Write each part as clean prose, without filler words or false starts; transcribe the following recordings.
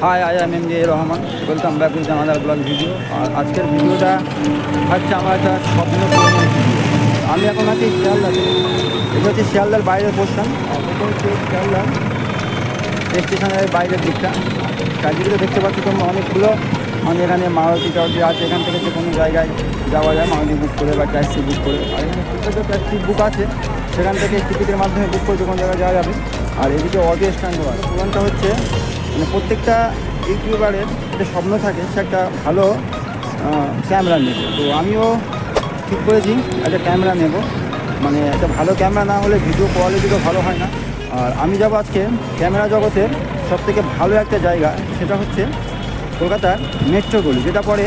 High, I am MD Rahman. Welcome back with another blog video. আর আজকের ভিডিওটা হচ্ছে আমার একটা স্বপ্ন পূরণের ভিডিও। আমি এখন আছি শিয়ালদাতে। এটা হচ্ছে শিয়ালদার বাইরের পোর্শন। আর এটা হচ্ছে শিয়ালদার স্টেশনের বাইরের দিকটা। চারদিকে দেখতে পাচ্ছি তোমরা অনেকগুলো মানে এখানে মারুতি টারুতি আছে। এখান থেকে যে কোনো জায়গায় যাওয়া যায় মারুতি বুক করে বা ট্যাক্সি বুক করে। আর এখানে ছোটো ট্যাক্সি বুক আছে, সেখান থেকে টিকিটের মাধ্যমে বুক করে যে কোনো জায়গায় যাওয়া যাবে। আর এদিকে অটো স্ট্যান্ডও আছে। পুরানটা হচ্ছে মানে প্রত্যেকটা ইউটিউবারের একটা স্বপ্ন থাকে সে একটা ভালো ক্যামেরা নেবে। তো আমিও ঠিক করেছি একটা ক্যামেরা নেব। মানে একটা ভালো ক্যামেরা না হলে ভিডিও কোয়ালিটিও ভালো হয় না। আর আমি যাবো আজকে ক্যামেরা জগতের সবথেকে ভালো একটা জায়গা, সেটা হচ্ছে কলকাতার মেট্রো গলি, যেটা পড়ে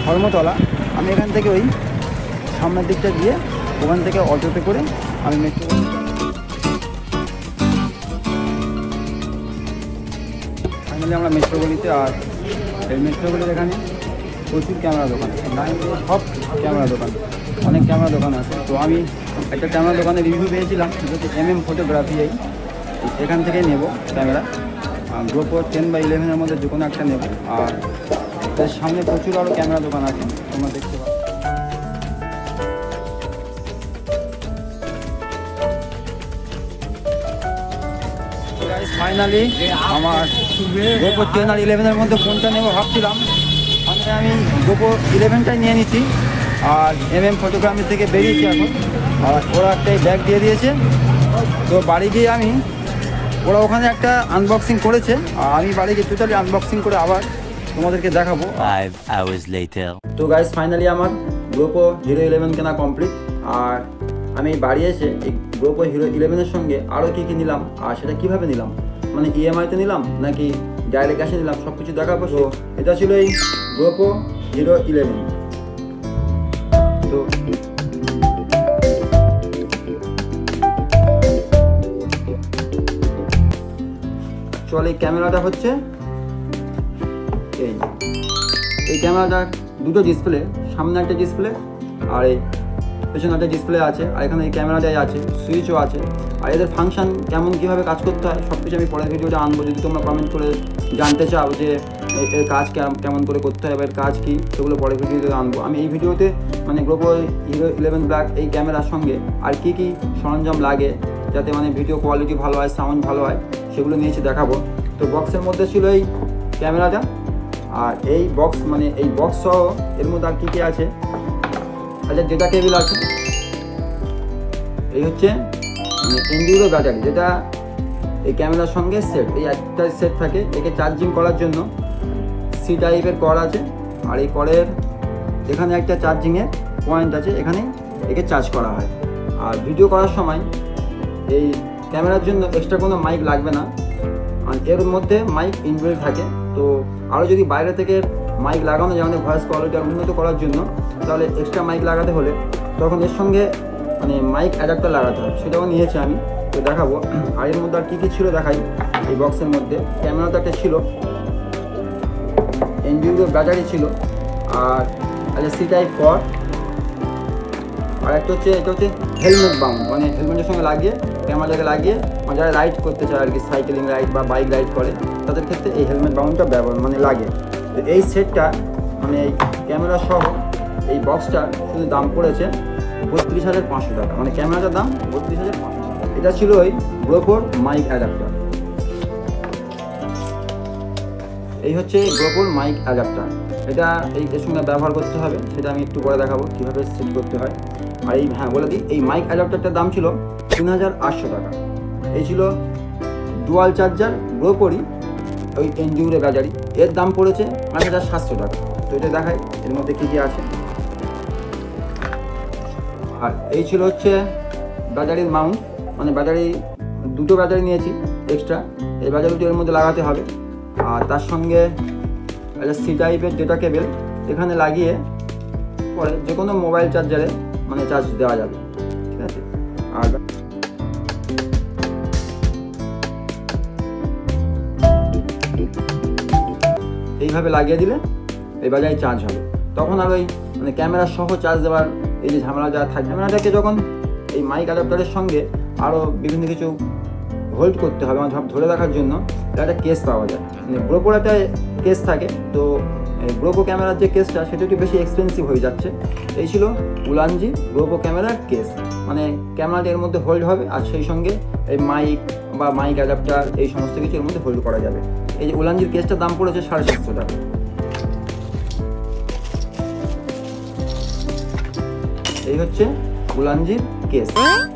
ধর্মতলা। আমি এখান থেকে ওই সামনের দিকটা গিয়ে ওখান থেকে অটোতে করে আমি মেট্রো গলি। ফাইনালি আমরা মেট্রো গলিতে। আর এই মেট্রো গলির এখানে প্রচুর ক্যামেরা দোকান আছে, সব ক্যামেরা দোকান, অনেক ক্যামেরা দোকান আছে। তো আমি একটা ক্যামেরা দোকানে রিভিউ পেয়েছিলাম, যেটা হচ্ছে MM ফটোগ্রাফি। এখান থেকেই নেব ক্যামেরা। GoPro 10/11 মধ্যে যে কোনো একটা নেব। আর এর সামনে প্রচুর আরও ক্যামেরা দোকান আছে, তোমরা দেখতে পাচ্ছ। ফাইনালি আমার GoPro 10 আর 11 মধ্যে কোনটা নেবো ভাবছিলাম। মানে আমি GoPro 11টাই নিয়ে নিচ্ছি। আর MM ফটোগ্রাফি থেকে বেরিয়েছি এখন। আর ওরা একটাই ব্যাগ দিয়ে দিয়েছে। তো বাড়ি গিয়ে আমি ওরা ওখানে একটা আনবক্সিং করেছে, আর আমি বাড়ি গিয়ে টোটালি আনবক্সিং করে আবার তোমাদেরকে দেখাবো। 5 hours later. তো গাইস, ফাইনালি আমার GoPro Hero 11 কেনা কমপ্লিট। আর আমি বাড়ি এসে এই GoPro Hero 11-এর সঙ্গে আরও কী নিলাম আর সেটা কীভাবে নিলাম, মানে EMI-তে নিলাম নাকি ডাইরেক্ট ক্যাশে নিলাম, সব কিছু দেখাবো। তো এটা ছিল এই GoPro Hero 11। তো এই ক্যামেরাটা হচ্ছে এই ক্যামেরাটা দুটো ডিসপ্লে, সামনে একটা ডিসপ্লে আর এই পেছনে একটা ডিসপ্লে আছে। আর এখানে এই ক্যামেরাটাই আছে, সুইচও আছে। আর এদের ফাংশন কেমন কীভাবে কাজ করতে হয় সব কিছু আমি পরের ভিডিওটা আনবো। যদি তোমরা কমেন্ট করে জানতে চাও যে এর কাজ কেমন করে করতে হয় বা এর কাজ কী, সেগুলো পরের ভিডিওতে আনবো। আমি এই ভিডিওতে মানে GoPro Hero 11 Black এই ক্যামেরার সঙ্গে আর কী কী সরঞ্জাম লাগে যাতে মানে ভিডিও কোয়ালিটি ভালো হয়, সাউন্ড ভালো হয়, সেগুলো নিয়েছি দেখাবো। তো বক্সের মধ্যে ছিল এই ক্যামেরাটা। আর এই বক্স মানে এই বক্স সহ এর মধ্যে আর কী কী আছে, আচ্ছা যেটা কেবিল আছে, এই হচ্ছে মানে এনডিউরো ব্যাটারি, যেটা এই ক্যামেরার সঙ্গে সেট, এই একটা সেট থাকে। একে চার্জিং করার জন্য সি টাইপের কর্ড আছে। আর এই কর্ডের এখানে একটা চার্জিংয়ের পয়েন্ট আছে, এখানে একে চার্জ করা হয়। আর ভিডিও করার সময় এই ক্যামেরার জন্য এক্সট্রা কোনো মাইক লাগবে না, আর এর মধ্যে মাইক ইনবিল্ট থাকে। তো আরও যদি বাইরে থেকে মাইক লাগানো যায় মানে ভয়েস কোয়ালিটি উন্নত করার জন্য, তাহলে এক্সট্রা মাইক লাগাতে হলে তখন এর সঙ্গে মানে মাইক অ্যাডাপ্টার লাগাতে হবে, সেটাও নিয়েছি আমি। তো দেখাবো। আর এর মধ্যে আর কী কী ছিল দেখাই। এই বক্সের মধ্যে ক্যামেরা তো একটা ছিল, এনডিউরো ব্যাটারি ছিল, আর একটা সি টাইপ কর্ড, আর একটা হচ্ছে এটা হচ্ছে হেলমেট বাউন্ড, মানে হেলমেটের সঙ্গে লাগিয়ে ক্যামেরাটাকে লাগিয়ে যারা রাইড করতে চায় আর কি, সাইকেলিং রাইড বা বাইক রাইড করে তাদের ক্ষেত্রে এই হেলমেট বাউন্ডটা ব্যবহার মানে লাগে। তো এই সেটটা মানে এই ক্যামেরা সহ এই বক্সটা শুধু দাম পড়েছে 32,500 টাকা, মানে ক্যামেরাটার দাম 32,500 টাকা। এটা ছিল ওই GoPro মাইক অ্যাডাপ্টার। এই হচ্ছে GoPro মাইক অ্যাডাপ্টার। এটা এর সঙ্গে ব্যবহার করতে হবে, সেটা আমি একটু পরে দেখাবো কীভাবে সেট করতে হয়। আর এই হ্যাঁ বলে দিই, এই মাইক অ্যাডাপ্টারটার দাম ছিল 3,800 টাকা। এই ছিল ডুয়াল চার্জার GoPro ওই এনডিউরো ব্যাটারি, এর দাম পড়েছে 5,700 টাকা। তো এটা দেখাই এর মধ্যে কী কী আছে। আর এই ছিল হচ্ছে ব্যাটারির মাউন্ট, মানে ব্যাটারি দুটো ব্যাটারি নিয়েছি এক্সট্রা, এই ব্যাটারিটি এর মধ্যে লাগাতে হবে। আর তার সঙ্গে একটা সি টাইপের ডেটা কেবল এখানে লাগিয়ে পরে যে কোনো মোবাইল চার্জারে মানে চার্জ দেওয়া যাবে, ঠিক আছে। আর এইভাবে লাগিয়ে দিলে এই ব্যাটারি চার্জ হবে। তখন আর ওই মানে ক্যামেরা সহ চার্জ দেওয়ার এই যে ঝামেলা যা থাকবে। ক্যামেরাটাকে যখন এই মাইক অ্যাডাপ্টারের সঙ্গে আরও বিভিন্ন কিছু হোল্ড করতে হবে, মানে ধরে রাখার জন্য একটা কেস পাওয়া যায়, মানে গ্রোপোর একটা কেস থাকে। তো গ্রোপো ক্যামেরার যে কেসটা সেটা একটু বেশি এক্সপেন্সিভ হয়ে যাচ্ছে। এই ছিল উলানজি গ্রোপো ক্যামেরার কেস, মানে ক্যামেরাটা এর মধ্যে হোল্ড হবে আর সেই সঙ্গে এই মাইক বা মাইক অ্যাডাপ্টার এই সমস্ত কিছু এর মধ্যে হোল্ড করা যাবে। এই যে উলানজির কেসটার দাম পড়েছে 750 টাকা। এই হচ্ছে উলানজির কেস,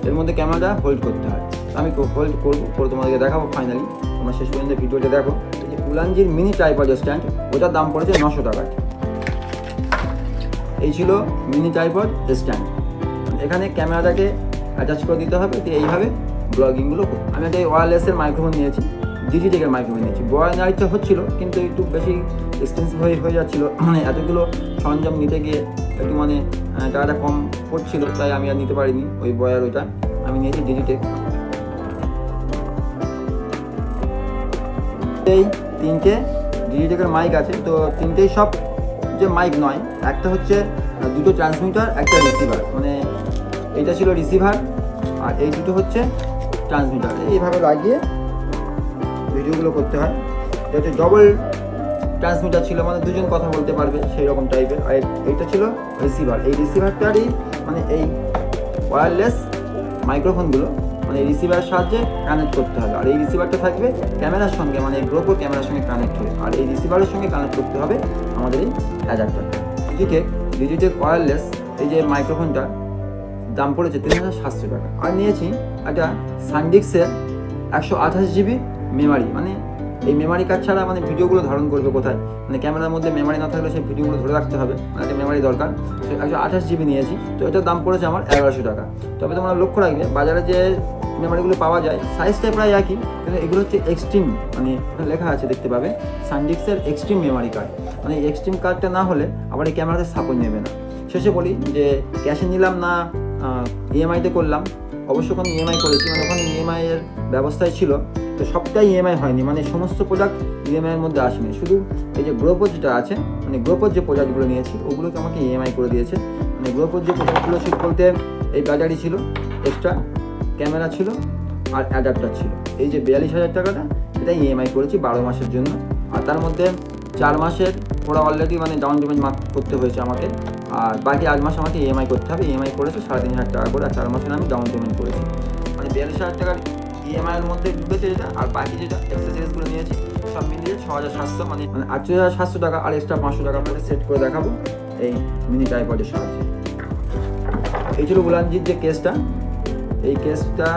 এর মধ্যে ক্যামেরাটা হোল্ড করতে হয়। আমি হোল্ড করবো, করে তোমাদেরকে দেখাবো ফাইনালি। তোমরা শেষ পর্যন্ত ভিডিওটা দেখো। এই যে উলানজির মিনি ট্রাইপড স্ট্যান্ড, ওটার দাম পড়েছে 900 টাকা। এই ছিল মিনি ট্রাইপড স্ট্যান্ড। এখানে ক্যামেরাটাকে অ্যাটাচ করে দিতে হবে। তো এইভাবে ব্লগিংগুলো করি। আমি একটা ওয়্যারলেসের মাইক্রোফোন নিয়েছি, ডিজিটেকের মাইক্রোফোন নিয়েছি। বয় নেওয়ার ইচ্ছা হচ্ছিল, কিন্তু একটু বেশি এক্সপেন্সিভ হয়ে যাচ্ছিলো, মানে এতগুলো সরঞ্জাম নিতে গিয়ে একটু মানে টাকাটা কম পড়ছিল, তাই আমি আর নিতে পারিনি ওই বয়ার। ওইটা আমি নিয়েছি ডিজিটেক। এই 3টে ডিজিটেকের মাইক আছে। তো 3টেই সব যে মাইক নয়, একটা হচ্ছে 2টো ট্রান্সমিটার, একটা রিসিভার, মানে এইটা ছিল রিসিভার আর এই দুটো হচ্ছে ট্রান্সমিটার। এইভাবে লাগিয়ে ভিডিওগুলো করতে হয়। এটা হচ্ছে ডবল ট্রান্সমিটার ছিল, মানে দুজন কথা বলতে পারবে সেই রকম টাইপের। আর এইটা ছিল রিসিভার। এই রিসিভারটারই মানে এই ওয়্যারলেস মাইক্রোফোনগুলো মানে এই রিসিভারের সাহায্যে কানেক্ট করতে হবে। আর এই রিসিভারটা থাকবে ক্যামেরার সঙ্গে, মানে গ্রোপোর ক্যামেরার সঙ্গে কানেক্ট হবে। আর এই রিসিভারের সঙ্গে কানেক্ট করতে হবে আমাদের এই অ্যাডাপ্টার। ডিজিটেক ওয়্যারলেস এই যে মাইক্রোফোনটার দাম পড়েছে 3700 টাকা। আর নিয়েছি একটা সানডিস্কের 128 GB মেমারি, মানে এই মেমারি কার্ড ছাড়া মানে ভিডিওগুলো ধারণ করবে কোথায়, মানে ক্যামেরার মধ্যে মেমারি না থাকলে সেই ভিডিওগুলো ধরে রাখতে হবে, মানে একটা মেমারি দরকার। সে 128 GB নিয়েছি। তো এটার দাম পড়েছে আমার 1100 টাকা। তবে তোমরা লক্ষ্য রাখবে, বাজারে যে মেমারিগুলো পাওয়া যায় সাইজটা প্রায় একই, কিন্তু এগুলো হচ্ছে এক্সট্রিম, মানে লেখা আছে দেখতে পাবে সানডিস্কের এক্সট্রিম মেমারি কার্ড। মানে এই এক্সট্রিম কার্ডটা না হলে আবার এই ক্যামেরাতে সাপোর্ট নেবে না। শেষে বলি যে ক্যাশে নিলাম না ইএমআইতে করলাম। অবশ্য কোনো ইএমআই করেছি, মানে ওখানে ইএমআই এর ব্যবস্থায় ছিল। তো সবটাই ইএমআই হয়নি, মানে সমস্ত প্রোডাক্ট ইএমআইয়ের মধ্যে আসেনি। শুধু এই যে গ্রোপোর যেটা আছে, মানে গ্রোপোর যে প্রোডাক্টগুলো নিয়েছি ওগুলোকে আমাকে ইএমআই করে দিয়েছে। মানে গ্রোপোর যে প্রোডাক্টগুলো ছিল বলতে এই ব্যাটারি ছিল, এক্সট্রা ক্যামেরা ছিল আর অ্যাডাপ্টার ছিল। এই যে 42,000 টাকাটা এটা ইএমআই করেছি 12 মাসের জন্য। আর তার মধ্যে 4 মাসের ওরা অলরেডি মানে ডাউন পেমেন্ট করতে হয়েছে আমাকে, আর বাকি 8 মাস আমাকে ইএমআই করতে হবে। ইএমআই করেছে 3,500 টাকা করে, আর 4 মাসের আমি ডাউন পেমেন্ট করেছি। মানে 42,000 টাকার ইএমআইয়ের মধ্যে ঢুকেছে যেটা, আর বাকি যেটা অ্যাক্সেসরিজগুলো নিয়েছি সব মিলিয়ে 6,700, মানে 8,700 টাকা। আর এক্সট্রা 500 টাকা আপনাদের সেট করে দেখাবো এই মিনি ট্রাইপডের সাহায্যে। এই ছিল উলানজির যে কেসটা, এই কেসটা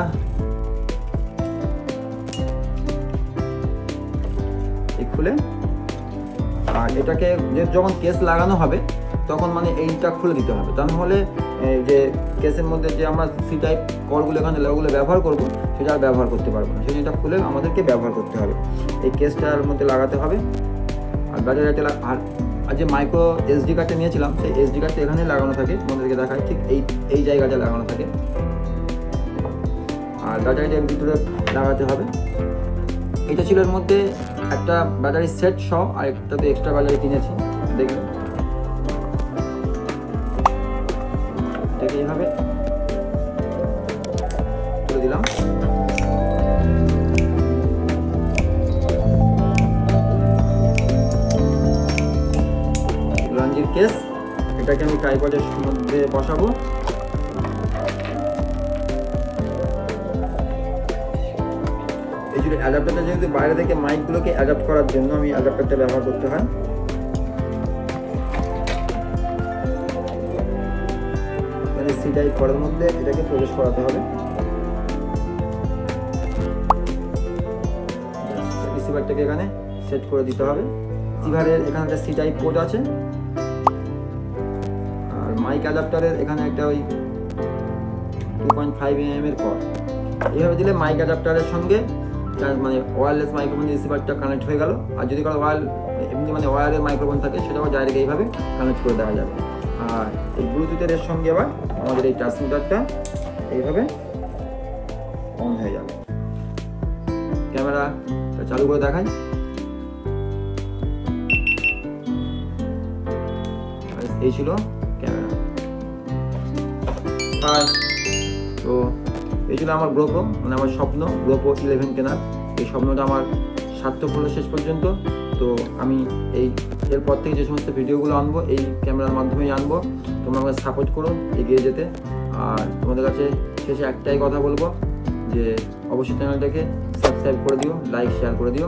খুলে, আর এটাকে যখন কেস লাগানো হবে তখন মানে এইটা খুলে দিতে হবে। তা নাহলে যে কেসের মধ্যে যে আমরা সি টাইপ কলগুলো এখানে ওগুলো ব্যবহার করবো সেটা আর ব্যবহার করতে পারবো না। সেটা এটা খুলে আমাদেরকে ব্যবহার করতে হবে। এই কেসটার মধ্যে লাগাতে হবে। আর ব্যাটারিতে আর যে মাইক্রো এসডি কার্ডটা নিয়েছিলাম সেই এসডি কার্ডটা এখানে লাগানো থাকে, তোমাদেরকে দেখায় ঠিক এই জায়গাটা লাগানো থাকে। আর ব্যাটারিটা ভিতরে লাগাতে হবে। এটা ছিল এর মধ্যে একটা ব্যাটারি সেট সহ, আর একটাতে এক্সট্রা ব্যাটারি কিনেছি। দেখবেন এটাকে এইভাবে তুলে দিলাম। উলানজির কেস, এটাকে আমি ট্রাইপডের মধ্যে বসাবো। অ্যাডাপ্টারটা যেহেতু বাইরে থেকে মাইকগুলোকে অ্যাডাপ্ট করার জন্য আমি অ্যাডাপ্টারটা ব্যবহার করতে হয়। মানে সি টাইপ করার মধ্যে এটাকে প্রবেশ করাতে হবে। রিসিভারটাকে এখানে সেট করে দিতে হবে। রিসিভারের এখানে একটা সি টাইপ পোর্ট আছে, আর মাইক অ্যাডাপ্টারের এখানে একটা ওই 2.5 mm এর কর্ড। এইভাবে দিলে মাইক অ্যাডাপ্টারের সঙ্গে মানে ওয়্যারলেস মাইক্রোফোন রিসিভারটা কানেক্ট হয়ে গেল। আর যদি কারো এমনি মানে ওয়্যারের মাইক্রোফোন থাকে সেটাও ডাইরেক্ট এইভাবে কানেক্ট করে দেওয়া যাবে। আর এই ব্লুটুথের সঙ্গে আবার আমাদের এই ট্রান্সমিটারটা এইভাবে অন হয়ে যাবে। ক্যামেরাটা চালু করে দেখাই। এই ছিল ক্যামেরা। তো এই ছিল আমার গ্রোপো, মানে আমার স্বপ্ন গ্রোপো 11 কেনার। এই স্বপ্নটা আমার সার্থক হলো শেষ পর্যন্ত। তো আমি এরপর থেকে যে সমস্ত ভিডিওগুলো আনবো এই ক্যামেরার মাধ্যমেই আনবো। তোমরা আমাকে সাপোর্ট করো এগিয়ে যেতে। আর তোমাদের কাছে শেষে একটাই কথা বলবো যে অবশ্যই চ্যানেলটাকে সাবস্ক্রাইব করে দিও, লাইক শেয়ার করে দিও।